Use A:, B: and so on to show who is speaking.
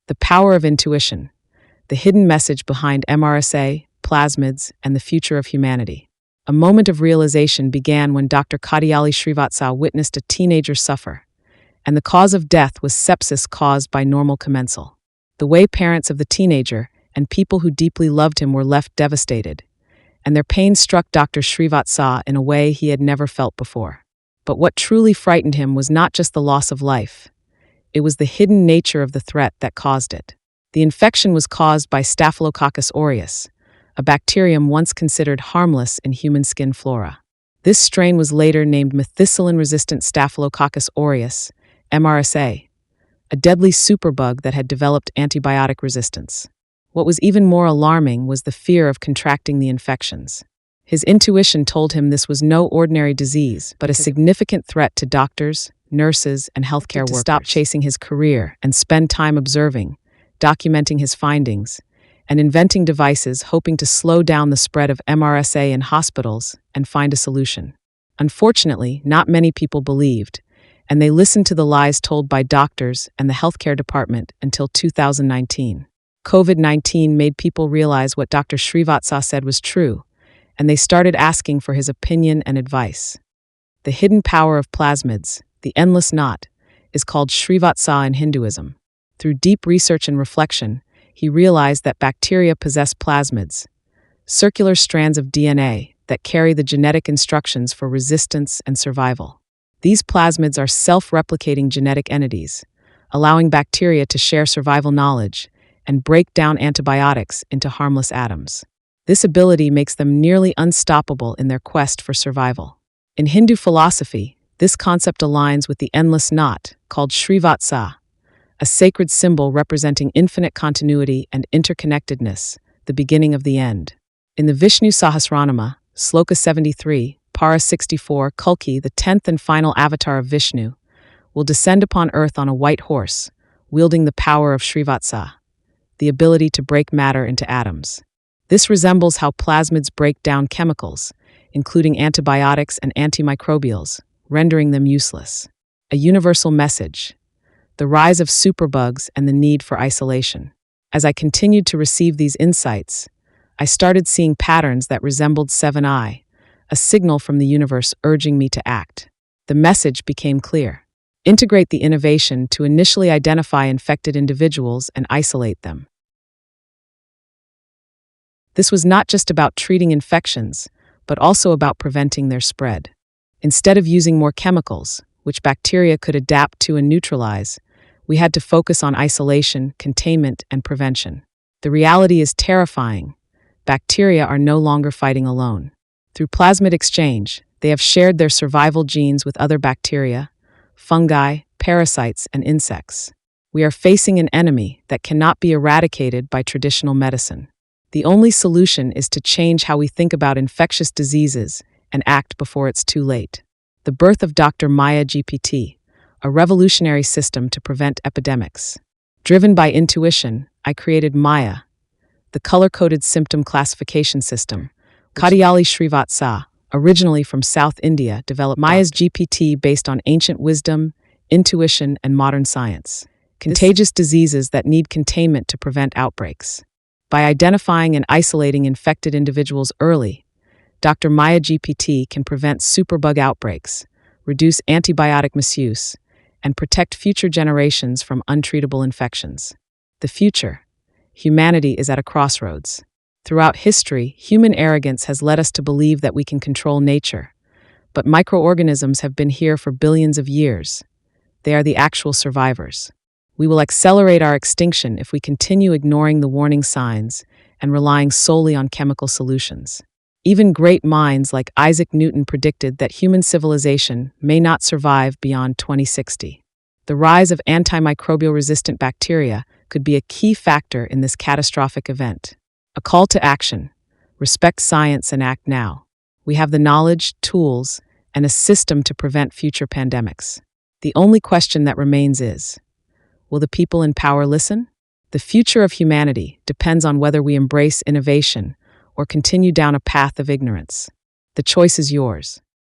A: The power of intuition, the hidden message behind MRSA, plasmids, and the future of humanity. A moment of realization began when Dr. Kadiyali Srivatsa witnessed a teenager suffer, and the cause of death was sepsis caused by normal commensal. The way parents of the teenager and people who deeply loved him were left devastated, and their pain struck Dr. Srivatsa in a way he had never felt before. But what truly frightened him was not just the loss of life. It was the hidden nature of the threat that caused it. The infection was caused by Staphylococcus aureus, a bacterium once considered harmless in human skin flora. This strain was later named methicillin-resistant Staphylococcus aureus, MRSA, a deadly superbug that had developed antibiotic resistance. What was even more alarming was the fear of contracting the infections. His intuition told him this was no ordinary disease, but a significant threat to doctors, nurses, and healthcare workers. To stop chasing his career and spend time observing, documenting his findings, and inventing devices hoping to slow down the spread of MRSA in hospitals and find a solution. Unfortunately, not many people believed, and they listened to the lies told by doctors and the healthcare department until 2019. COVID-19 made people realize what Dr. Srivatsa said was true, and they started asking for his opinion and advice. The hidden power of plasmids, the endless knot, is called Srivatsa in Hinduism. Through deep research and reflection, he realized that bacteria possess plasmids, circular strands of DNA that carry the genetic instructions for resistance and survival. These plasmids are self-replicating genetic entities, allowing bacteria to share survival knowledge and break down antibiotics into harmless atoms. This ability makes them nearly unstoppable in their quest for survival. In Hindu philosophy, this concept aligns with the endless knot, called Srivatsa, a sacred symbol representing infinite continuity and interconnectedness, the beginning of the end. In the Vishnu Sahasranama, Sloka 73, Para 64, Kalki, the 10th and final avatar of Vishnu, will descend upon earth on a white horse, wielding the power of Srivatsa, the ability to break matter into atoms. This resembles how plasmids break down chemicals, including antibiotics and antimicrobials, rendering them useless. A universal message: the rise of superbugs and the need for isolation. As I continued to receive these insights, I started seeing patterns that resembled 7i, a signal from the universe urging me to act. The message became clear: integrate the innovation to initially identify infected individuals and isolate them. This was not just about treating infections, but also about preventing their spread. Instead of using more chemicals, which bacteria could adapt to and neutralize, we had to focus on isolation, containment, and prevention. The reality is terrifying. Bacteria are no longer fighting alone. Through plasmid exchange, they have shared their survival genes with other bacteria, fungi, parasites, and insects. We are facing an enemy that cannot be eradicated by traditional medicine. The only solution is to change how we think about infectious diseases and act before it's too late. The birth of Dr. Maya GPT, a revolutionary system to prevent epidemics. Driven by intuition, I created Maya, the color-coded symptom classification system. Kadiyali Srivatsa, originally from South India, developed Maya's GPT based on ancient wisdom, intuition, and modern science. Contagious diseases that need containment to prevent outbreaks. By identifying and isolating infected individuals early, Dr. Maya GPT can prevent superbug outbreaks, reduce antibiotic misuse, and protect future generations from untreatable infections. The future. Humanity is at a crossroads. Throughout history, human arrogance has led us to believe that we can control nature. But microorganisms have been here for billions of years. They are the actual survivors. We will accelerate our extinction if we continue ignoring the warning signs and relying solely on chemical solutions. Even great minds like Isaac Newton predicted that human civilization may not survive beyond 2060. The rise of antimicrobial-resistant bacteria could be a key factor in this catastrophic event. A call to action: respect science and act now. We have the knowledge, tools, and a system to prevent future pandemics. The only question that remains is, will the people in power listen? The future of humanity depends on whether we embrace innovation or continue down a path of ignorance. The choice is yours.